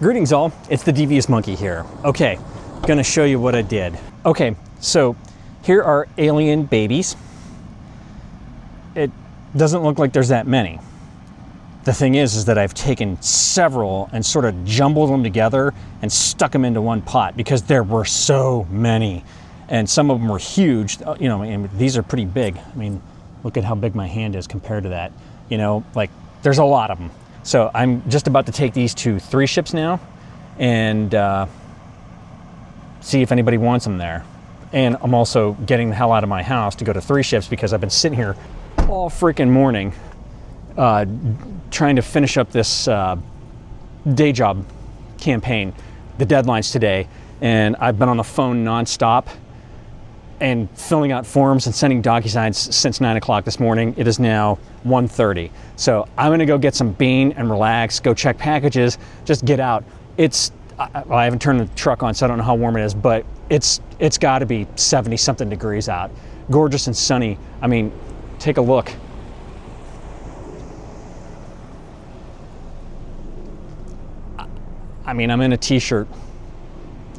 Greetings all, it's the Devious Monkey here. Okay, gonna show you what I did. Okay, so here are alien babies. It doesn't look like there's that many. The thing is that I've taken several and sort of jumbled them together and stuck them into one pot because there were so many. And some of them were huge, you know, and these are pretty big. I mean, look at how big my hand is compared to that. You know, like there's a lot of them. So I'm just about to take these to 3 ships now and see if anybody wants them there. And I'm also getting the hell out of my house to go to 3 ships because I've been sitting here all freaking morning trying to finish up this day job campaign. The deadline's today, and I've been on the phone nonstop and filling out forms and sending DocuSigns since 9 o'clock this morning. It is now 1:30. So I'm gonna go get some bean and relax, go check packages, just get out. I haven't turned the truck on, so I don't know how warm it is, but it's gotta be 70 something degrees out. Gorgeous and sunny. I mean, take a look. I mean, I'm in a t-shirt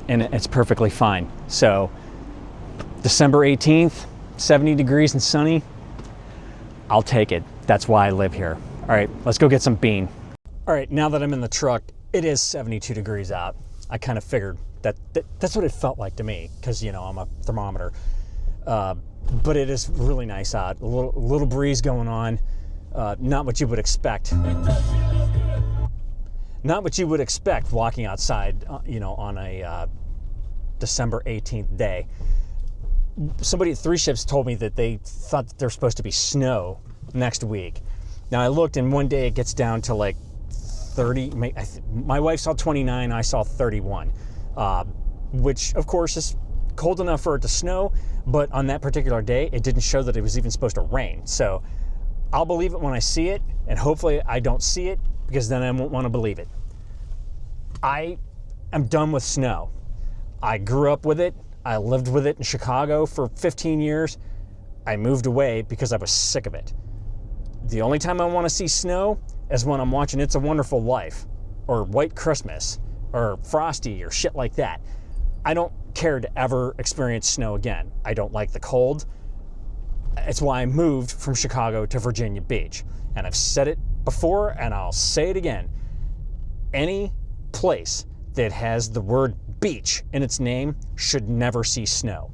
and it's perfectly fine. So December 18th, 70 degrees and sunny, I'll take it. That's why I live here. All right, let's go get some bean. All right, now that I'm in the truck, it is 72 degrees out. I kind of figured that's what it felt like to me because, you know, I'm a thermometer. But it is really nice out. A little breeze going on. Not what you would expect. Not what you would expect walking outside, you know, on a December 18th day. Somebody at 3 ships told me that they thought that there's supposed to be snow next week. Now I looked, and one day it gets down to like 30. My wife saw 29, I saw 31, which of course is cold enough for it to snow, but on that particular day, it didn't show that it was even supposed to rain. So I'll believe it when I see it, and hopefully I don't see it, because then I won't want to believe it. I am done with snow. I grew up with it. I lived with it in Chicago for 15 years. I moved away because I was sick of it. The only time I want to see snow is when I'm watching It's a Wonderful Life, or White Christmas, or Frosty, or shit like that. I don't care to ever experience snow again. I don't like the cold. It's why I moved from Chicago to Virginia Beach. And I've said it before, and I'll say it again. Any place that has the word beach in its name should never see snow.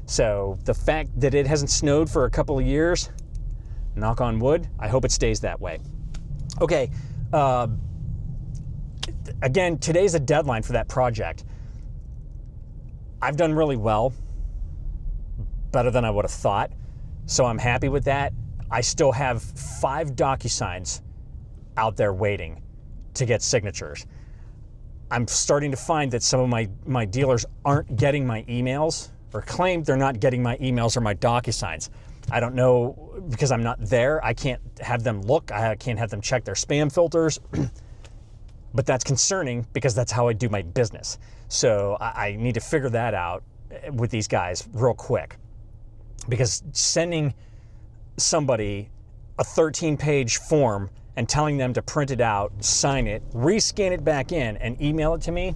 So the fact that it hasn't snowed for a couple of years, knock on wood, I hope it stays that way. Okay, again, today's a deadline for that project. I've done really well, better than I would have thought, so I'm happy with that. I still have 5 DocuSigns out there waiting to get signatures. I'm starting to find that some of my dealers aren't getting my emails, or claim they're not getting my emails or my DocuSigns. I don't know, because I'm not there. I can't have them look. I can't have them check their spam filters. But that's concerning because that's how I do my business. So I need to figure that out with these guys real quick. Because sending somebody a 13-page form and telling them to print it out, sign it, rescan it back in, and email it to me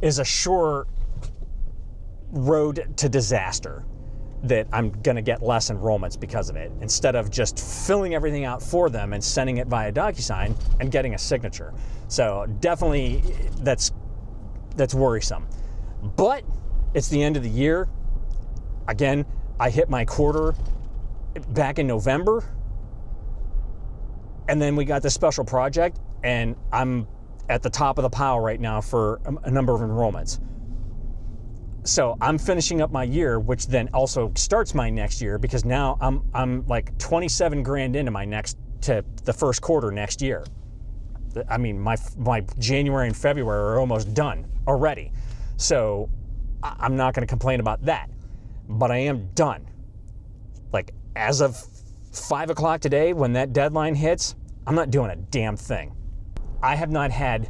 is a sure road to disaster that I'm gonna get less enrollments because of it, instead of just filling everything out for them and sending it via DocuSign and getting a signature. So definitely that's worrisome. But it's the end of the year. Again, I hit my quarter back in November, and then we got this special project, and I'm at the top of the pile right now for a number of enrollments. So I'm finishing up my year, which then also starts my next year, because now I'm like 27 grand into to the first quarter next year. I mean, my January and February are almost done already. So I'm not going to complain about that, but I am done. Like, as of 5 o'clock today, when that deadline hits, I'm not doing a damn thing. I have not had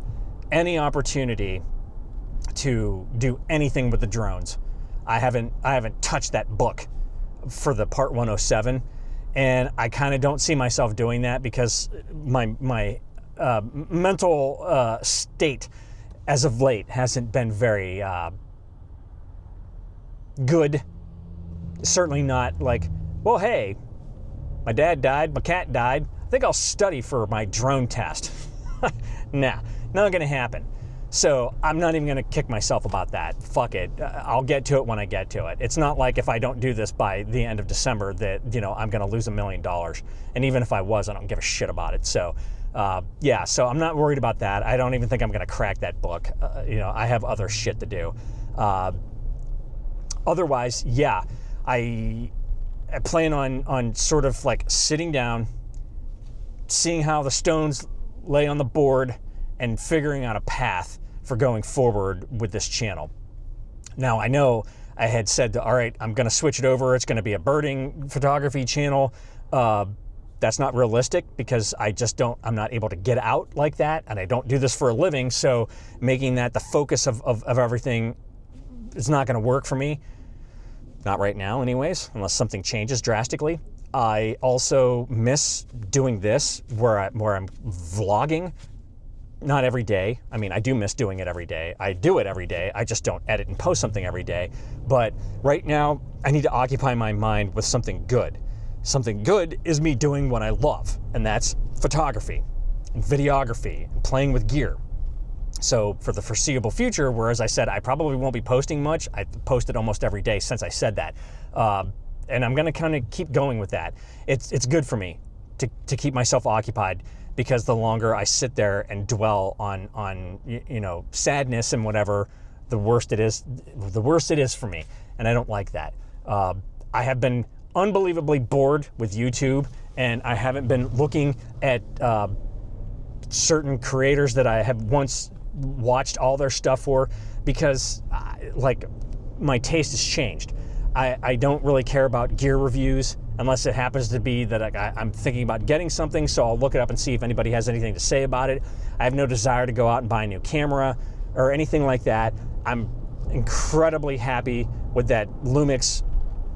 any opportunity to do anything with the drones. I haven't touched that book for the Part 107, and I kind of don't see myself doing that because my mental state as of late, hasn't been very good. Certainly not like, well, hey, my dad died, my cat died. I think I'll study for my drone test. Nah, not gonna happen. So I'm not even gonna kick myself about that. Fuck it. I'll get to it when I get to it. It's not like if I don't do this by the end of December that, you know, I'm gonna lose $1 million. And even if I was, I don't give a shit about it. So yeah, so I'm not worried about that. I don't even think I'm gonna crack that book. You know, I have other shit to do. Otherwise, yeah, I plan on sort of like sitting down, seeing how the stones lay on the board, and figuring out a path for going forward with this channel. Now, I know I had said, all right, I'm going to switch it over. It's going to be a birding photography channel. That's not realistic because I'm not able to get out like that, and I don't do this for a living. So making that the focus of everything is not going to work for me. Not right now anyways, unless something changes drastically. I also miss doing this where I'm vlogging. Not every day. I mean, I do miss doing it every day. I do it every day. I just don't edit and post something every day. But right now, I need to occupy my mind with something good. Something good is me doing what I love, and that's photography and videography and playing with gear. So for the foreseeable future, whereas I said I probably won't be posting much, I posted almost every day since I said that. And I'm gonna kind of keep going with that. It's good for me to keep myself occupied, because the longer I sit there and dwell on you know, sadness and whatever, the worse it is for me. And I don't like that. I have been unbelievably bored with YouTube, and I haven't been looking at certain creators that I have once watched all their stuff for, because like my taste has changed. I don't really care about gear reviews unless it happens to be that I'm thinking about getting something, so I'll look it up and see if anybody has anything to say about it. I have no desire to go out and buy a new camera or anything like that. I'm incredibly happy with that Lumix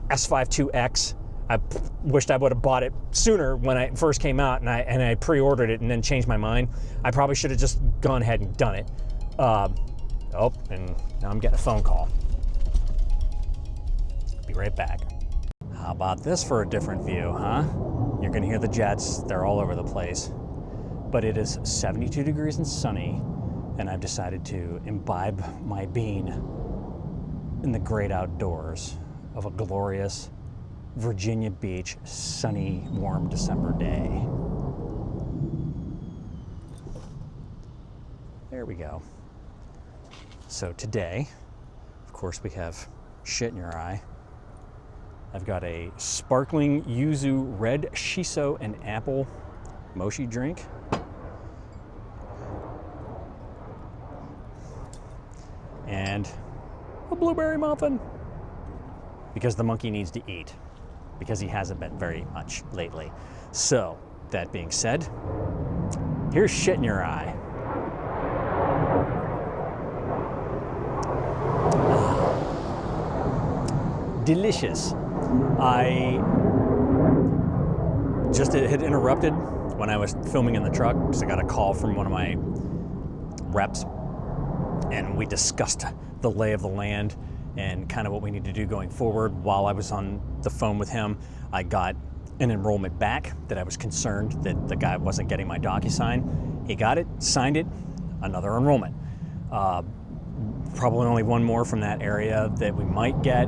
S5 IIX. I wished I would have bought it sooner when it first came out, and I pre-ordered it and then changed my mind. I probably should have just gone ahead and done it. Oh, and now I'm getting a phone call. Be right back. How about this for a different view, huh? You're gonna hear the jets, they're all over the place. But it is 72 degrees and sunny, and I've decided to imbibe my bean in the great outdoors of a glorious Virginia Beach, sunny, warm December day. There we go. So today, of course, we have shit in your eye. I've got a sparkling yuzu red shiso and apple mochi drink. And a blueberry muffin. Because the monkey needs to eat. Because he hasn't been very much lately. So, that being said, here's shit in your eye. Delicious. I just had interrupted when I was filming in the truck because I got a call from one of my reps, and we discussed the lay of the land and kind of what we need to do going forward. While I was on the phone with him, I got an enrollment back that I was concerned that the guy wasn't getting my DocuSign. He got it, signed it, another enrollment. Probably only one more from that area that we might get,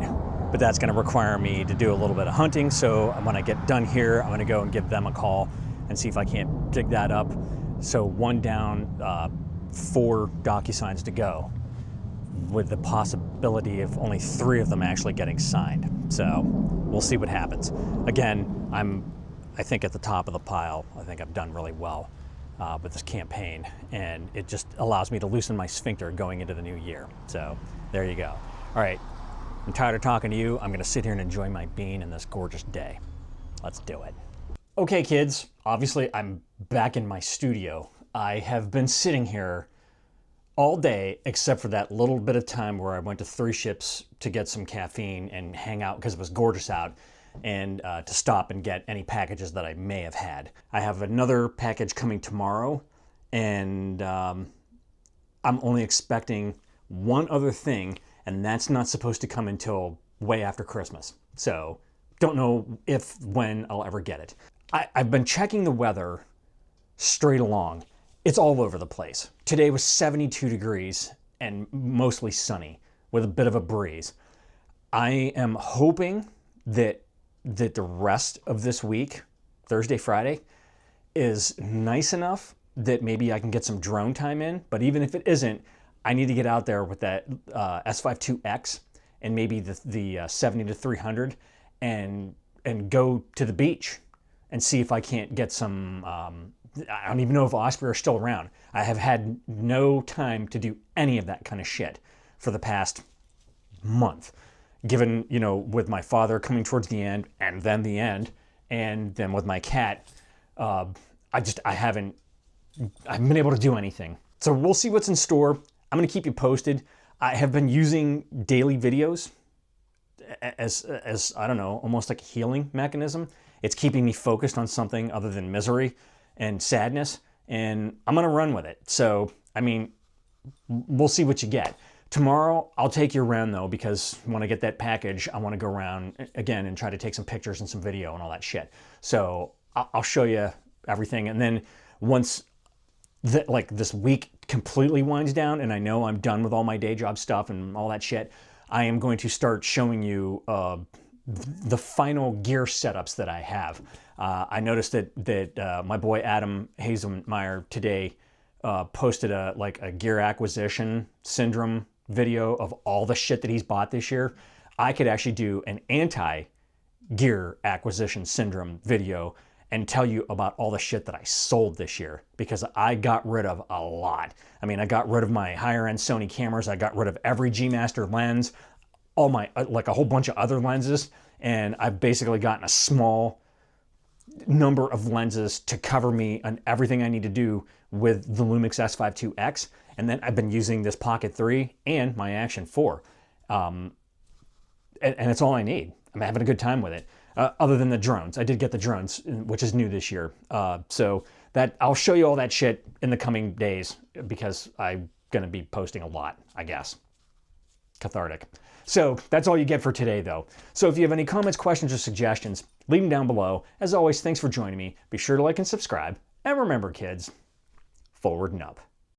but that's going to require me to do a little bit of hunting. So when I get done here, I'm going to go and give them a call and see if I can't dig that up. So one down, 4 DocuSigns to go, with the possibility of only 3 of them actually getting signed. So we'll see what happens. Again, I think at the top of the pile. I think I've done really well with this campaign, and it just allows me to loosen my sphincter going into the new year. So there you go. All right, I'm tired of talking to you. I'm gonna sit here and enjoy my bean in this gorgeous day. Let's do it. Okay, kids, obviously I'm back in my studio. I have been sitting here all day except for that little bit of time where I went to Three Ships to get some caffeine and hang out because it was gorgeous out, and to stop and get any packages that I may have had. I have another package coming tomorrow, and I'm only expecting one other thing, and that's not supposed to come until way after Christmas. So don't know if, when I'll ever get it. I've been checking the weather straight along. It's all over the place. Today was 72 degrees and mostly sunny with a bit of a breeze. I am hoping that the rest of this week, Thursday, Friday, is nice enough that maybe I can get some drone time in. But even if it isn't, I need to get out there with that S5 IIX and maybe the 70 to 300 and go to the beach and see if I can't get some, I don't even know if Osprey are still around. I have had no time to do any of that kind of shit for the past month. Given, you know, with my father coming towards the end and then the end, and then with my cat, I haven't been able to do anything. So we'll see what's in store. I'm going to keep you posted. I have been using daily videos as I don't know, almost like a healing mechanism. It's keeping me focused on something other than misery and sadness, and I'm going to run with it. So, I mean, we'll see what you get. Tomorrow, I'll take you around, though, because when I get that package, I want to go around again and try to take some pictures and some video and all that shit. So I'll show you everything. And then once this week completely winds down and I know I'm done with all my day job stuff and all that shit, I am going to start showing you the final gear setups that I have. I noticed that my boy Adam Hazelmeyer today posted a gear acquisition syndrome video of all the shit that he's bought this year. I could actually do an anti-gear acquisition syndrome video and tell you about all the shit that I sold this year, because I got rid of a lot. I mean, I got rid of my higher end Sony cameras. I got rid of every G Master lens, all my, like a whole bunch of other lenses. And I've basically gotten a small number of lenses to cover me on everything I need to do with the Lumix S5 IIX. And then I've been using this Pocket 3 and my Action 4. And it's all I need. I'm having a good time with it. Other than the drones. I did get the drones, which is new this year. So that I'll show you all that shit in the coming days, because I'm going to be posting a lot, I guess. Cathartic. So that's all you get for today, though. So if you have any comments, questions, or suggestions, leave them down below. As always, thanks for joining me. Be sure to like and subscribe. And remember, kids, forward and up.